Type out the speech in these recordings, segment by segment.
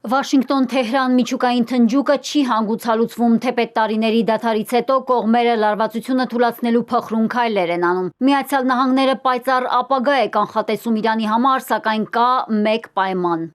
Վաշինգտոն-Թեհրան միջուկային թնջուկը չի հանգուցալուծվում, թեպետ տարիների դադարից հետո կողմերը լարվածությունը թուլացնելու փխրուն քայլեր են անում։ Միացյալ Նահանգները պայծառ ապագա է կանխատեսում Իրանի համար, սակայն կա մեկ պայման։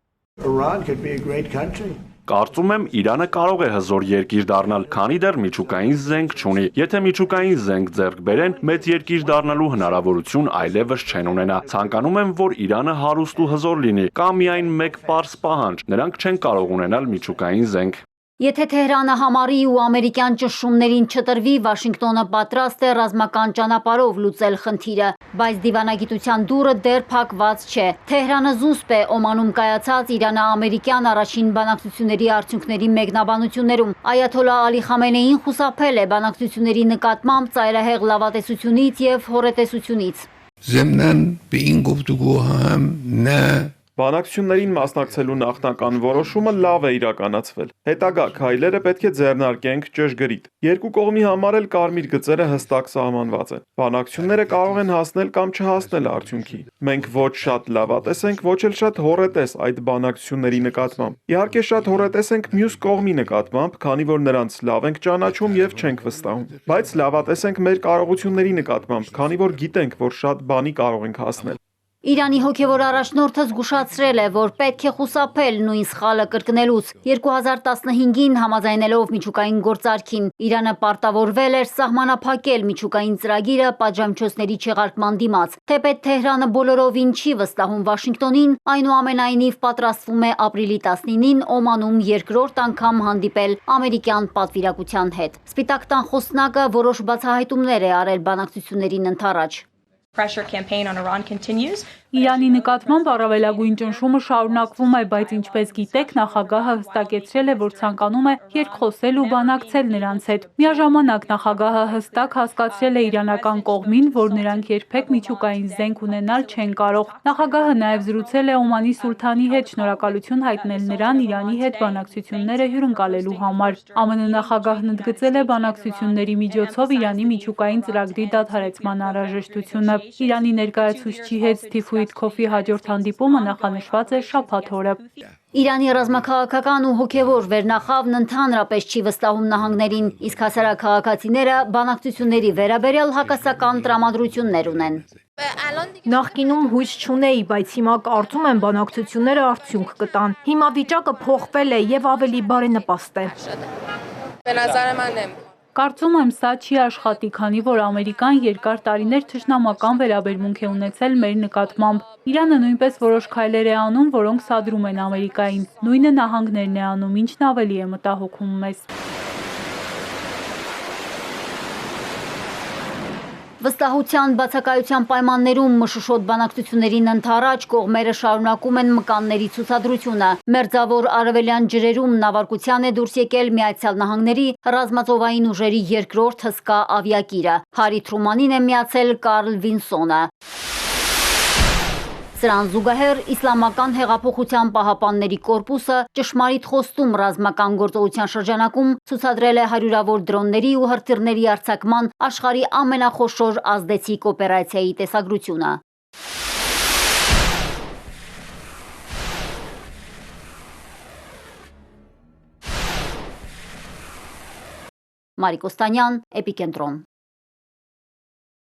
Կարծում եմ Իրանը կարող է հզոր երկիր դառնալ, քանի դեռ միջուկային զենք չունի։ Եթե միջուկային զենք ձեռք բերեն, մեծ երկիր դառնալու հնարավորություն այլևս չեն ունենա։ Ցանկանում եմ, որ Իրանը հարուստ ու հզոր լինի, կա միայն մեկ պարզ պահանջ՝ նրանք չեն կարող ունենալ միջուկային զենք։ Եթե Թեհրանը համարի ու ամերիկյան ճնշումներին չտրվի, Վաշինգտոնը պատրաստ է ռազմական ճանապարհով լուծել խնդիրը, բայց դիվանագիտության դուռը դեռ փակված չէ։ Թեհրանը զուսպ է Օմանում կայացած Իրано-ամերիկյան առաջին բանակցությունների արդյունքների մեկնաբանություններում։ Այաթոլլա Ալի Խամենեին խուսափել է բանակցությունների նկատմամբ ծայրահեղ լավատեսությունից եւ հոռետեսությունից։ Բանակցություններին մասնակցելու նախնական որոշումը լավ է իրականացվել։ Հետագա քայլերը պետք է ձեռնարկենք ճշգրիտ։ Երկու կողմի համար էլ կարմիր գծերը հստակ սահմանված են։ Բանակցությունները կարող են հասնել կամ չհասնել արդյունքի։ Մենք ոչ շատ լավատես ենք, ոչ էլ շատ հոռետես այդ բանակցությունների նկատմամբ։ Իհարկե շատ հոռետես ենք մյուս կողմի նկատմամբ, քանի որ նրանց լավ ենք ճանաչում եւ չենք վստահում։ Բայց լավատես ենք մեր կարողությունների նկատմամբ, քանի որ գիտենք, որ շատ բանի կարող ենք հասնել։ Իրանի հոգևոր առաջնորդը զգուշացրել է, որ պետք է խուսափել նույն սխալը կրկնելուց։ 2015-ին համաձայնելով միջուկային գործարքին, Իրանը պարտավորվել էր սահմանափակել միջուկային ծրագիրը պատժամիջոցների չեղարկման դիմաց։ Թեպետ Թեհրանը բոլորովին չի վստահում Վաշինգտոնին, այնուամենայնիվ պատրաստվում է ապրիլի 19-ին Օմանում երկրորդ անգամ հանդիպել ամերիկյան պատվիրակության հետ։ Սպիտակ տան խոսնակը որոշ բացահայտումներ է արել բանակցություններին ընդառաջ։ Իրանի նկատմամբ առավելագույն ճնշումը շարունակվում է, բայց ինչպես գիտեք, նախագահը հստակեցրել է, որ ցանկանում է երկխոսել ու բանակցել նրանց հետ։ Միաժամանակ նախագահը հստակ հասկացրել է իրանական կողմին, որ նրանք երբեք միջուկային զենք ունենալ չեն կարող։ Նախագահը նաև զրուցել է Օմանի սուլթանի հետ, շնորհակալություն հայտնել նրան Իրանի հետ բանակցությունները հյուրընկալելու համար։ ԱՄՆ նախագահն ընդգծել է բանակցությունների միջոցով Իրանի միջուկային ծրագրի դադարեցման անհրաժեշտությունը։ Իրանի ներկայացուցչի հետ Սթիվ Քոֆի հաջորդ հանդիպումը նախանշված է շաբաթ օրը։ Իրանի ռազմաքաղաքական ու հոգևոր վերնախավն ընդհանրապես չի վստահում նահանգներին, իսկ հասարակաքաղաքացիները բանակցությունների վերաբերյալ հակասական տրամադրություններ ունեն։ Նախկինում հույս չունեի, բայց հիմա կարծում եմ բանակցությունները արդյունք կտան։ Հիմա վիճակը փոխվել է եւ ավելի բարենպաստ է։ Կարծում եմ սա չի աշխատի, քանի որ Ամերիկան երկար տարիներ թշնամական վերաբերմունք է ունեցել մեր նկատմամբ։ Իրանը նույնպես որոշ քայլեր է անում, որոնք սադրում են Ամերիկային։ Նույնը նահանգներն է անում, ինչն ավելի է մտահոգում մեզ։ Վստահության բացակայության պայմաններում մշուշոտ բանակցություններին ընդառաջ կողմերը շարունակում են մկանների ցուցադրությունը։ Մերձավոր արևելյան ջրերում նավարկության է դուրս եկել Միացյալ Նահանգների ռազմածովային ուժերի երկրորդ հսկա ավիակիրը։ Հարի Թրումանին է միացել Կարլ Վինսոնը։ Սրան զուգահեռ Իսլամական հեղափոխության պահապանների կորպուսը ճշմարիտ խոստում ռազմական գործողության շրջանակում ցուցադրել է հարյուրավոր դրոնների ու հրթիռների արձակման աշխարհի ամենախոշոր ազդեցիկ օպերացիայի տեսագրությունը։ Մարիկ Օստանյան, Էպիկենտրոն։